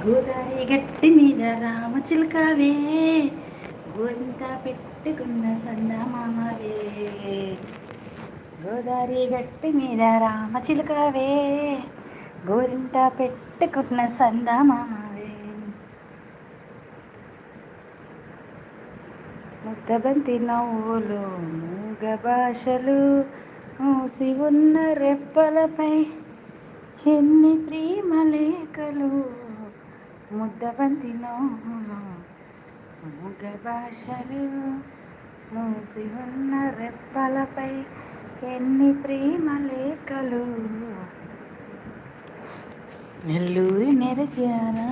గోదారి గట్టి మీద రామచిలకవే, గోరింత పెట్టుకున్న సందమామవే. గోదారి గట్టి మీద రామచిలకవే, గోరింట పెట్టుకున్న సందమామవే. ముద్దబంతి నవ్వులు మూగ భాషలు, మూసి ఉన్న రెప్పలపై ఎన్ని ప్రేమ లేఖలు. ముద్దబంతి నవ్వులు మూగ భాషలు, మూసి ఉన్న రెప్పలపై ఎన్ని ప్రేమ లేఖలు. నెల్లూరి నెరజానా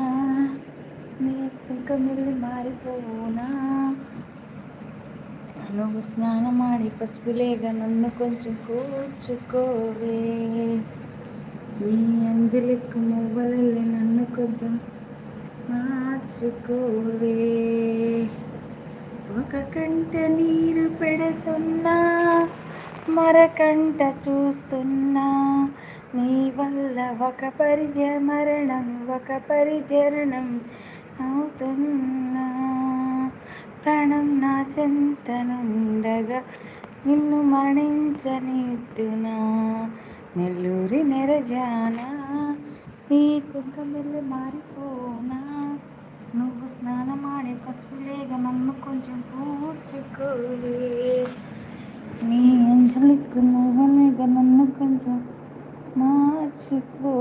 నీ కుంకమిల్లి మారిపోవునా, నువ్వు స్నానమాడి పసుపులేగా నన్ను కొంచెం కూర్చుకోవే. నీ అంజలికు మువ్వలెల్లి నన్ను కొంచెం మార్చుకోవే. ఒక కంట నీరు పెడుతున్నా, మరకంట చూస్తున్నా, నీ వల్ల ఒక పరిజమరణం ఒక పరిచరణం అవుతున్నా. ప్రాణం నా చెంతనుండగా నిన్ను మరణించనిద్దునా. నెల్లూరి నెరజానా ఈ కుంకమిల్లి మారిపోనా, నువ్వు స్నానమాడి పసుపులేగా నన్ను కొంచెం పూడ్చుకోవే. నీ అంజలికు నువ్వులేగా నన్ను కొంచెం మార్చుకో.